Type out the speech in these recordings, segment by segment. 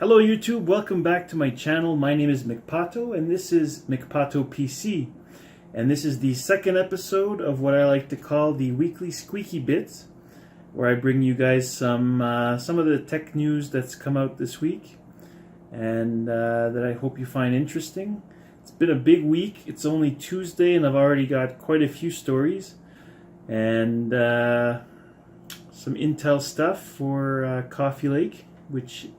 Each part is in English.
Hello YouTube, welcome back to my channel. My name is McPato and this is McPato PC. And this is the second episode of what I like to call the weekly Squeaky Bits, where I bring you guys some of the tech news that's come out this week and that I hope you find interesting. It's been a big week. It's only Tuesday and I've already got quite a few stories and some Intel stuff for Coffee Lake, which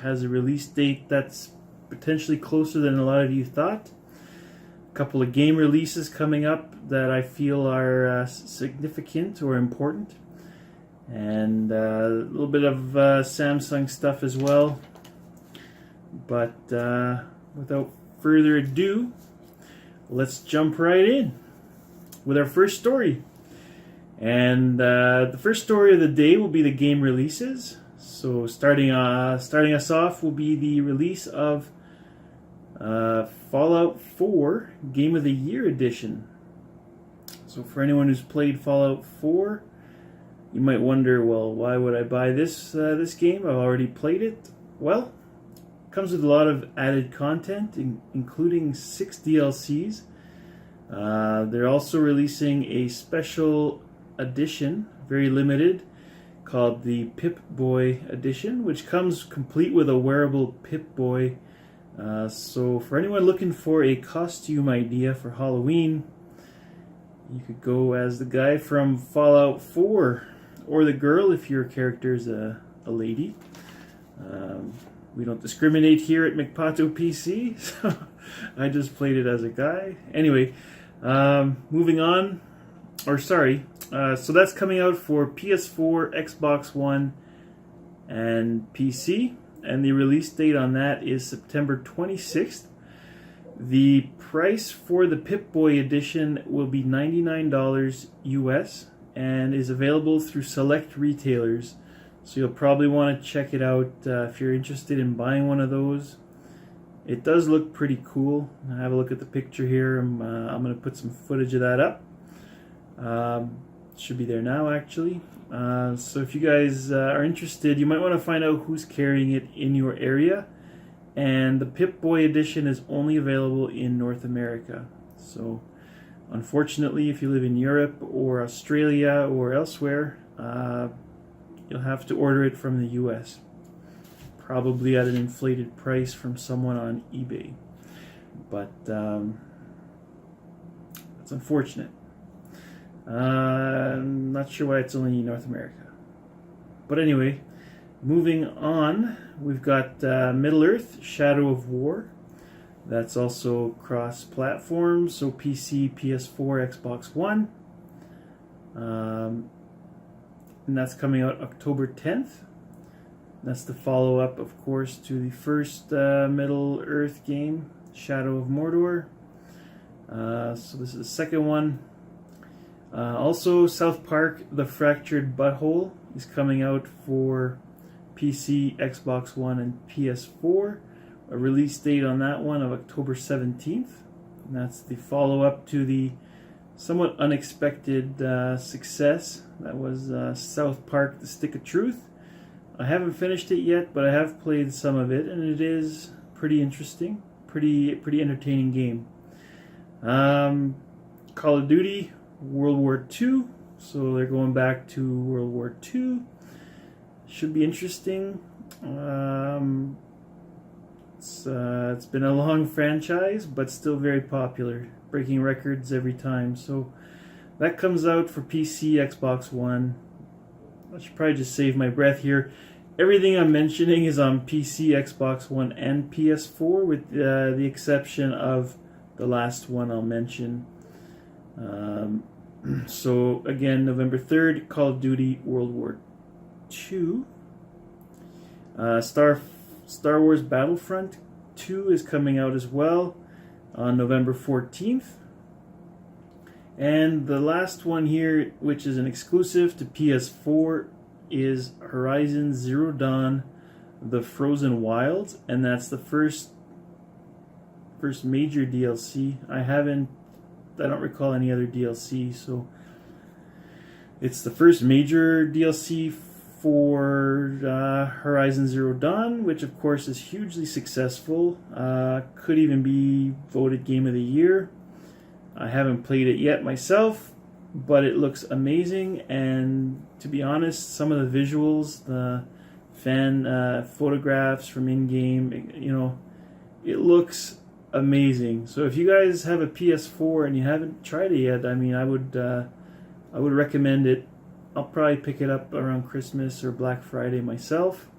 has a release date that's potentially closer than a lot of you thought. A couple of game releases coming up that I feel are significant or important, and a little bit of Samsung stuff as well. But without further ado, let's jump right in with our first story. And the first story of the day will be the game releases. So starting us off will be the release of Fallout 4 Game of the Year Edition. So for anyone who's played Fallout 4, you might wonder, well, why would I buy this game? I've already played it. Well, it comes with a lot of added content, including 6 DLCs. They're also releasing a special edition, very limited, called the Pip-Boy Edition, which comes complete with a wearable Pip-Boy. So for anyone looking for a costume idea for Halloween, you could go as the guy from Fallout 4, or the girl if your character is a lady. We don't discriminate here at McPato PC, so I just played it as a guy. Anyway, moving on. So that's coming out for PS4, Xbox One, and PC, and the release date on that is September 26th. The price for the Pip-Boy edition will be $99 US and is available through select retailers. So you'll probably want to check it out if you're interested in buying one of those. It does look pretty cool. Have a look at the picture here. I'm going to put some footage of that up. Should be there now, actually. So if you guys are interested, you might want to find out who's carrying it in your area. And the Pip-Boy edition is only available in North America. So unfortunately, if you live in Europe or Australia or elsewhere, you'll have to order it from the US. Probably at an inflated price from someone on eBay. But it's unfortunate. I'm not sure why it's only North America. But anyway, moving on, we've got Middle-earth: Shadow of War. That's also cross-platform, so PC, PS4, Xbox One. And that's coming out October 10th. That's the follow-up, of course, to the first Middle-earth game, Shadow of Mordor. So this is the second one. Also, South Park: The Fractured Butthole is coming out for PC, Xbox One, and PS4. A release date on that one of October 17th. And that's the follow-up to the somewhat unexpected success that was South Park: The Stick of Truth. I haven't finished it yet, but I have played some of it, and it is pretty interesting, pretty entertaining game. Call of Duty World War II, so they're going back to World War II. Should be interesting. It's been a long franchise, but still very popular, breaking records every time. So that comes out for PC, Xbox One. I should probably just save my breath here. Everything I'm mentioning is on PC, Xbox One, and PS4, with the exception of the last one I'll mention. So again, November 3rd, Call of Duty World War II. Star Wars Battlefront 2 is coming out as well on November 14th. And the last one here, which is an exclusive to PS4, is Horizon Zero Dawn: The Frozen Wilds, and that's the first major DLC. I don't recall any other DLC, so it's the first major DLC for Horizon Zero Dawn, which of course is hugely successful. Could even be voted Game of the Year. I haven't played it yet myself, but it looks amazing, and to be honest, some of the visuals, the fan photographs from in-game, you know, it looks amazing. So if you guys have a PS4 and you haven't tried it yet, I mean, I would recommend it. I'll probably pick it up around Christmas or Black Friday myself,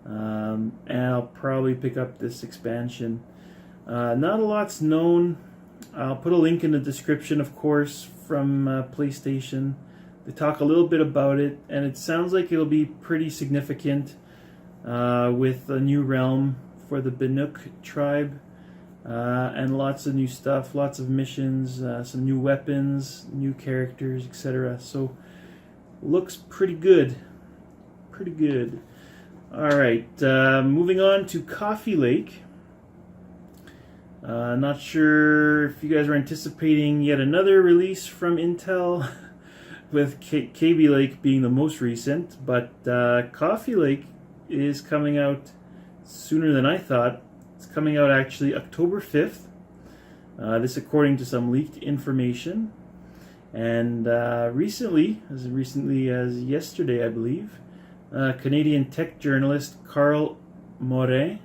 and I'll probably pick up this expansion. Not a lot's known. I'll put a link in the description, of course, from PlayStation. They talk a little bit about it, and it sounds like it'll be pretty significant with a new realm for the Banuk tribe, and lots of new stuff, lots of missions, some new weapons, new characters, etc. So looks pretty good. Pretty good. Alright, moving on to Coffee Lake. Not sure if you guys are anticipating yet another release from Intel, with Kaby Lake being the most recent, but Coffee Lake is coming out sooner than I thought. It's coming out actually October 5th. This according to some leaked information. And recently as yesterday, I believe, Canadian tech journalist Carl Morin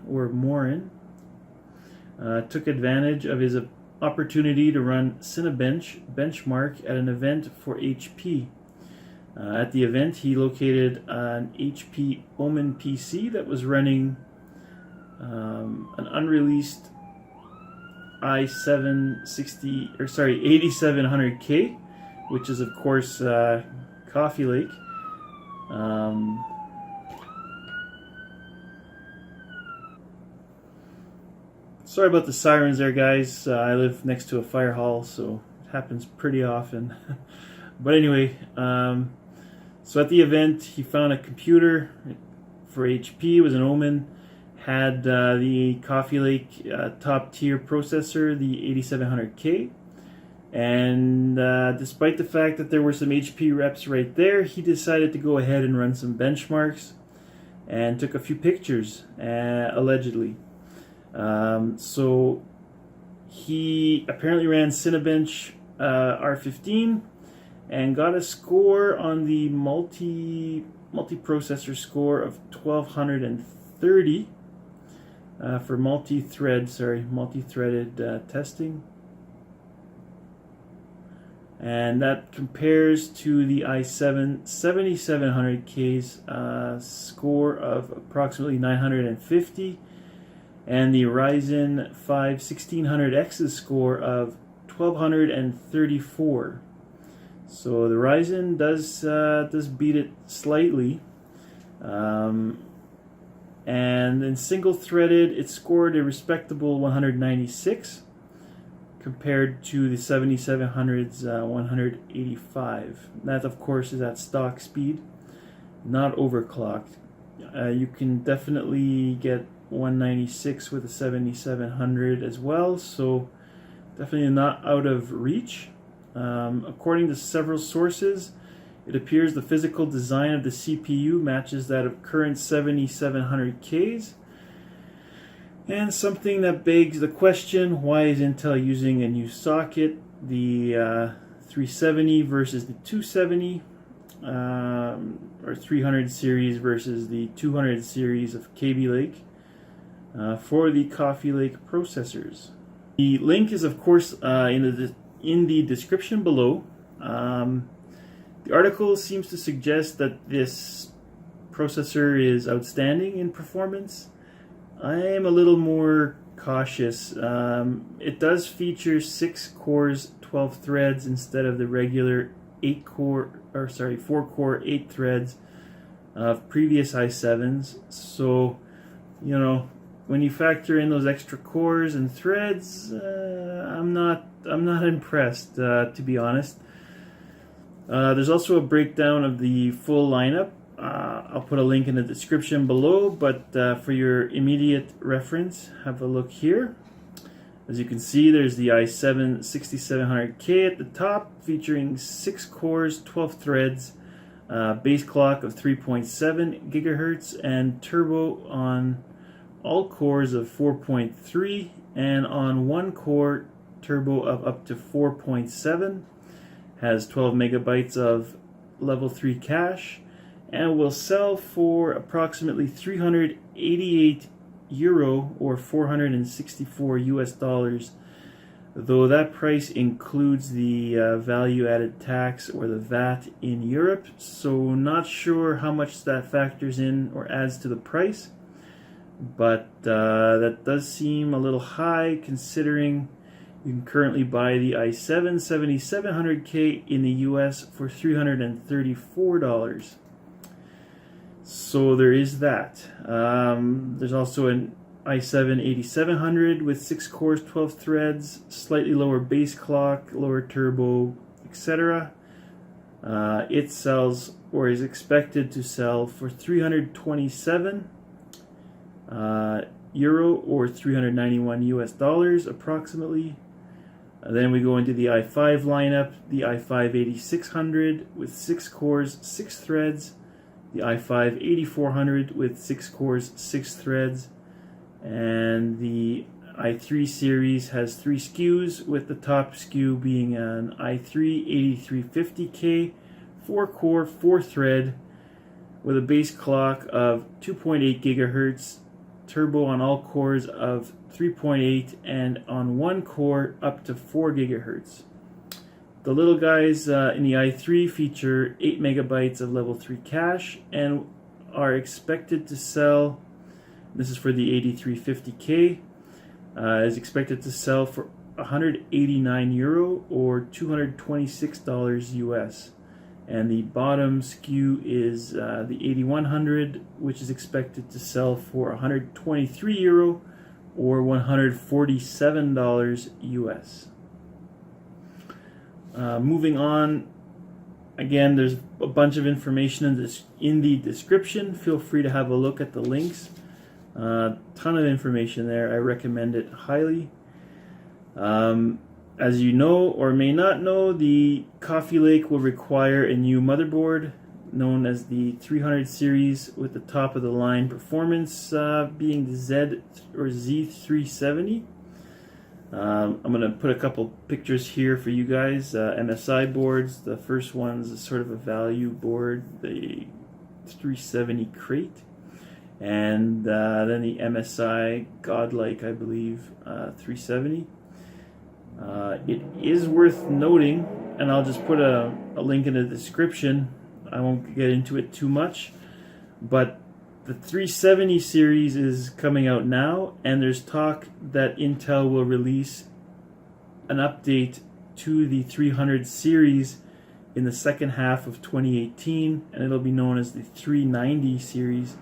took advantage of his opportunity to run Cinebench benchmark at an event for HP. At the event, he located an HP Omen PC that was running an unreleased i7-8700K, which is of course Coffee Lake. Sorry about the sirens there, guys. I live next to a fire hall, so it happens pretty often. But anyway, so at the event, he found a computer for HP. It was an Omen. Had the Coffee Lake top tier processor, the 8700K. And despite the fact that there were some HP reps right there, he decided to go ahead and run some benchmarks and took a few pictures, allegedly. So he apparently ran Cinebench R15 and got a score on the multi-processor score of 1230 for multi-threaded testing. And that compares to the i7-7700K's score of approximately 950, and the Ryzen 5 1600X's score of 1234. So the Ryzen does beat it slightly. And in single-threaded, it scored a respectable 196, compared to the 7700's 185. That, of course, is at stock speed, not overclocked. You can definitely get 196 with a 7700 as well, so definitely not out of reach. According to several sources, it appears the physical design of the CPU matches that of current 7700Ks. And something that begs the question, why is Intel using a new socket, the 370 versus the 270, or 300 series versus the 200 series of Kaby Lake for the Coffee Lake processors. The link is, of course, in the description below. The article seems to suggest that this processor is outstanding in performance. I am a little more cautious. It does feature 6 cores, 12 threads instead of the regular 4 core, 8 threads of previous i7s. So, you know, when you factor in those extra cores and threads, I'm not impressed, to be honest. There's also a breakdown of the full lineup. I'll put a link in the description below, but for your immediate reference, have a look here. As you can see, there's the i7 6700K at the top, featuring 6 cores, 12 threads base clock of 3.7 gigahertz, and turbo on all cores of 4.3, and on one core turbo of up to 4.7. Has 12 megabytes of level 3 cache, and will sell for approximately 388 euro or 464 US dollars, though that price includes the value-added tax or the VAT in Europe, so not sure how much that factors in or adds to the price, but that does seem a little high considering you can currently buy the i7 7700K in the US for $334. So there is that. There's also an i7 8700 with 6 cores, 12 threads, slightly lower base clock, lower turbo, etc. It sells, or is expected to sell, for 327 euro or 391 US dollars approximately. Then we go into the i5 lineup, the i5 8600 with 6 cores, 6 threads, the i5 8400 with 6 cores, 6 threads, and the i3 series has 3 SKUs, with the top SKU being an i3 8350K, 4 core, 4 thread, with a base clock of 2.8 gigahertz, turbo on all cores of 3.8, and on one core up to 4 gigahertz. The little guys in the i3 feature 8 megabytes of level 3 cache and are expected to sell, this is for the 8350K, is expected to sell for 189 euro or $226 US. And the bottom SKU is the 8100, which is expected to sell for 123 euro or $147 US. Moving on, again, there's a bunch of information in the description. Feel free to have a look at the links. Ton of information there. I recommend it highly. As you know or may not know, the Coffee Lake will require a new motherboard known as the 300 series, with the top of the line performance being the Z370. I'm going to put a couple pictures here for you guys. MSI boards. The first one's a sort of a value board, the 370 crate, and then the MSI Godlike, I believe, 370. It is worth noting, and I'll just put a link in the description, I won't get into it too much, but the 370 series is coming out now, and there's talk that Intel will release an update to the 300 series in the second half of 2018, and it'll be known as the 390 series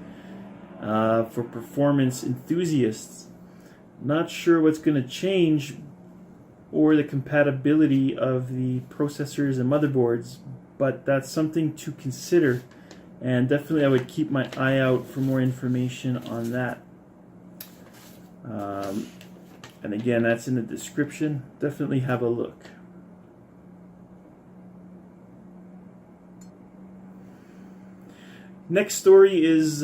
for performance enthusiasts. Not sure what's going to change or the compatibility of the processors and motherboards, but that's something to consider, and definitely I would keep my eye out for more information on that. And again, that's in the description. Definitely have a look. Next story is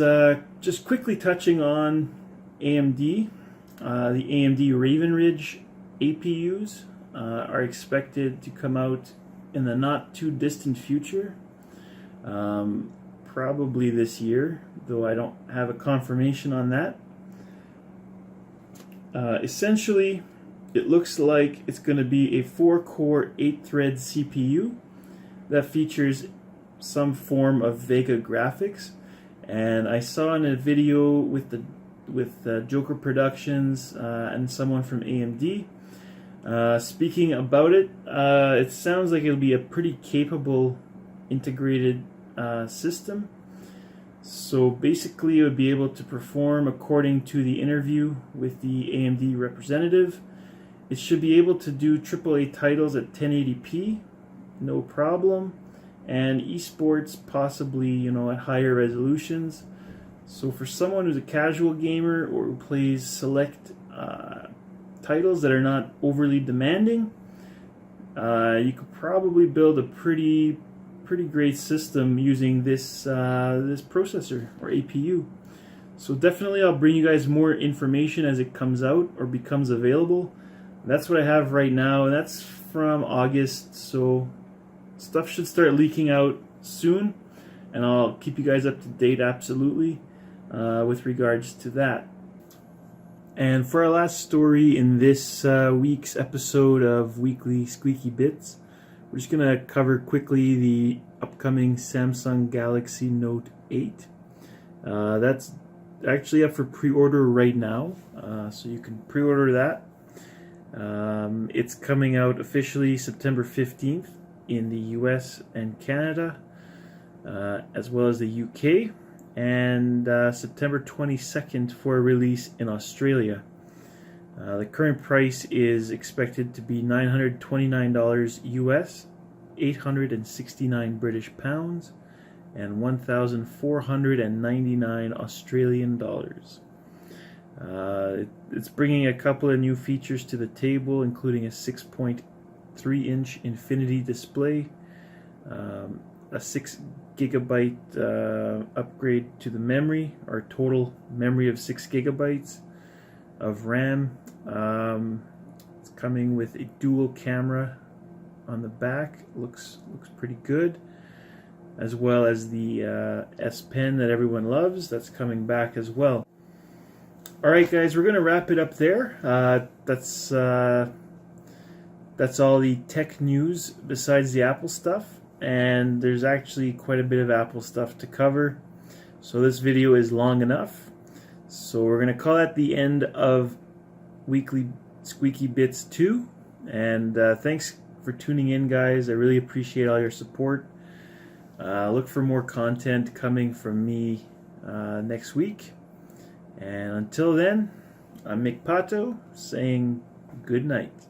just quickly touching on AMD. The AMD Raven Ridge APUs are expected to come out in the not too distant future, probably this year, though I don't have a confirmation on that. Essentially, it looks like it's going to be a 4-core, 8-thread CPU that features some form of Vega graphics, and I saw in a video with Joker Productions and someone from AMD speaking about it. It sounds like it'll be a pretty capable integrated system. So basically it would be able to perform according to the interview with the AMD representative. It should be able to do AAA titles at 1080p, no problem, and esports possibly, at higher resolutions. So for someone who's a casual gamer or who plays select titles that are not overly demanding, you could probably build a pretty pretty great system using this this processor or APU. So definitely I'll bring you guys more information as it comes out or becomes available. That's what I have right now, and that's from August, so stuff should start leaking out soon, and I'll keep you guys up to date absolutely with regards to that. And for our last story in this week's episode of Weekly Squeaky Bits, we're just going to cover quickly the upcoming Samsung Galaxy Note 8. That's actually up for pre-order right now, so you can pre-order that. It's coming out officially September 15th in the US and Canada, as well as the UK, and September 22nd for a release in Australia. The current price is expected to be $929 US, 869 British pounds, and 1,499 Australian dollars. It's bringing a couple of new features to the table, including a 6.3-inch Infinity display, a 6 gigabyte upgrade to the memory, or total memory of 6 gigabytes of RAM. It's coming with a dual camera on the back. Looks pretty good, as well as the S Pen that everyone loves. That's coming back as well. Alright guys, we're going to wrap it up there. That's all the tech news besides the Apple stuff, and there's actually quite a bit of Apple stuff to cover, so this video is long enough. So we're going to call that the end of Weekly Squeaky Bits 2, and thanks for tuning in, guys. I really appreciate all your support. Look for more content coming from me next week. And until then, I'm McPato saying good night.